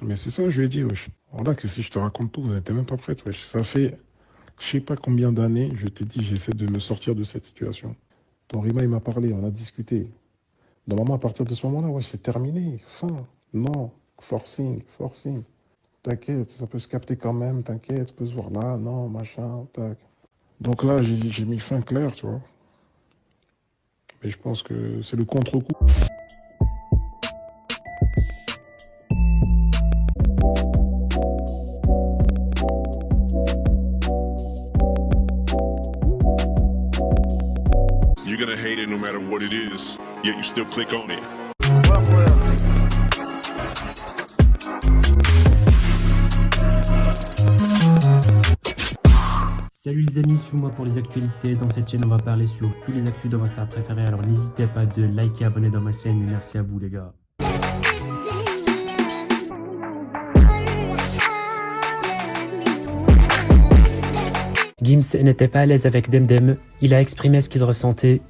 Mais c'est ça, je lui ai dit, wesh. Voilà que si je te raconte tout, t'es même pas prête, wesh. Ça fait je sais pas combien d'années, je t'ai dit, j'essaie de me sortir de cette situation. Ton Rima, il m'a parlé, on a discuté. Normalement, à partir de ce moment-là, ouais, c'est terminé. Fin. Non. Forcing, forcing. T'inquiète, ça peut se capter quand même, t'inquiète, ça peut se voir là, non, machin, tac. Donc là, j'ai mis fin clair, tu vois. Mais je pense que c'est le contre-coup. You're gonna hate it no matter what it is, yet you still click on it. Salut les amis, suivez-moi pour les actualités. Dans cette chaîne, on va parler sur tous les actus de vos stars préférés. Alors n'hésitez pas de liker, abonner dans ma chaîne. Et merci à vous les gars. Gims n'était pas à l'aise avec Demdem. Il a exprimé ce qu'il ressentait.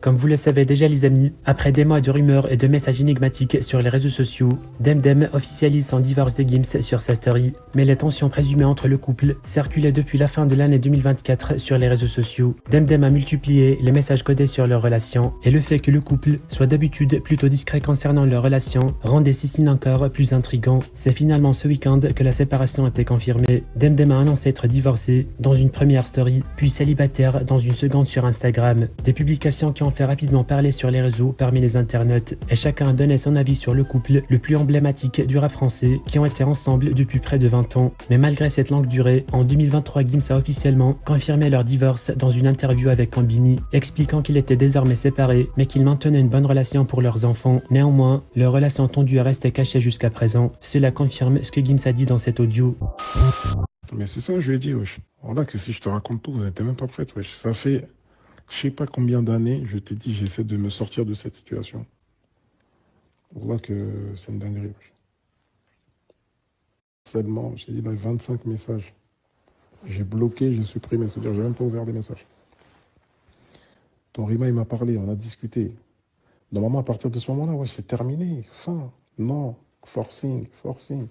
Comme vous le savez déjà les amis, après des mois de rumeurs et de messages énigmatiques sur les réseaux sociaux, Demdem officialise son divorce de Gims sur sa story, mais les tensions présumées entre le couple circulaient depuis la fin de l'année 2024 sur les réseaux sociaux. Demdem a multiplié les messages codés sur leur relation, et le fait que le couple soit d'habitude plutôt discret concernant leur relation rendait ces signes encore plus intrigants. C'est finalement ce week-end que la séparation a été confirmée. Demdem a annoncé être divorcé dans une première story, puis célibataire dans une seconde sur Instagram. Des publications qui ont fait rapidement parler sur les réseaux parmi les internautes, et chacun a donné son avis sur le couple le plus emblématique du rap français qui ont été ensemble depuis près de 20 ans. Mais malgré cette longue durée, en 2023 Gims a officiellement confirmé leur divorce dans une interview avec Combini, expliquant qu'ils étaient désormais séparés mais qu'ils maintenaient une bonne relation pour leurs enfants. Néanmoins, leur relation tendue est restée cachée jusqu'à présent. Cela confirme ce que Gims a dit dans cet audio. Mais c'est ça, je lui ai dit, wesh. Voilà que si je te raconte tout, t'es même pas prête, wesh. Ça fait je sais pas combien d'années, je t'ai dit, j'essaie de me sortir de cette situation. Voilà que c'est une dinguerie, wesh. Seulement, j'ai dit dans les 25 messages. J'ai bloqué, j'ai supprimé, c'est-à-dire j'ai même pas ouvert les messages. Ton Rima, il m'a parlé, on a discuté. Normalement, à partir de ce moment-là, ouais, c'est terminé. Fin. Non. Forcing, forcing.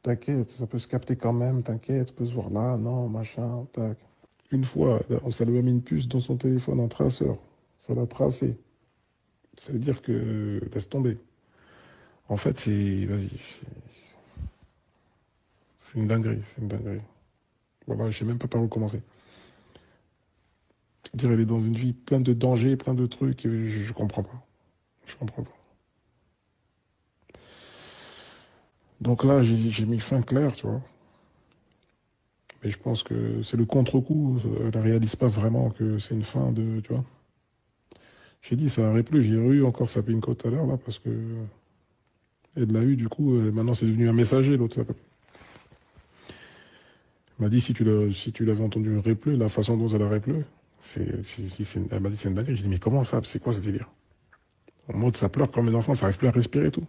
T'inquiète, ça peut se capter quand même, t'inquiète, ça peut se voir là, non, machin, tac. Une fois, ça lui a mis une puce dans son téléphone, un traceur. Ça l'a tracé. Ça veut dire que laisse tomber. En fait, c'est. Vas-y. C'est une dinguerie, c'est une dinguerie. Voilà, je sais même pas par où commencer. C'est-à-dire, elle est dans une vie pleine de dangers, plein de trucs, et je comprends pas. Je comprends pas. Donc là, j'ai mis fin clair, tu vois. Mais je pense que c'est le contre-coup. Elle ne réalise pas vraiment que c'est une fin de. Tu vois. J'ai dit, ça n'arrête plus. J'ai eu encore sa pinko tout à l'heure, là, parce que. Elle l'a eu, du coup. Maintenant, c'est devenu un messager, l'autre. Elle m'a dit, si tu l'avais entendu répleu, la façon dont elle a répleu, elle m'a dit, c'est une dinguerie. J'ai dit, mais comment ça? C'est quoi ce délire? En mode, ça pleure comme mes enfants, ça n'arrive plus à respirer et tout.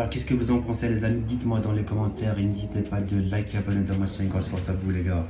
Alors, qu'est-ce que vous en pensez, les amis? Dites-moi dans les commentaires et n'hésitez pas de liker, abonner dans ma chaîne. Grosse force à vous, les gars.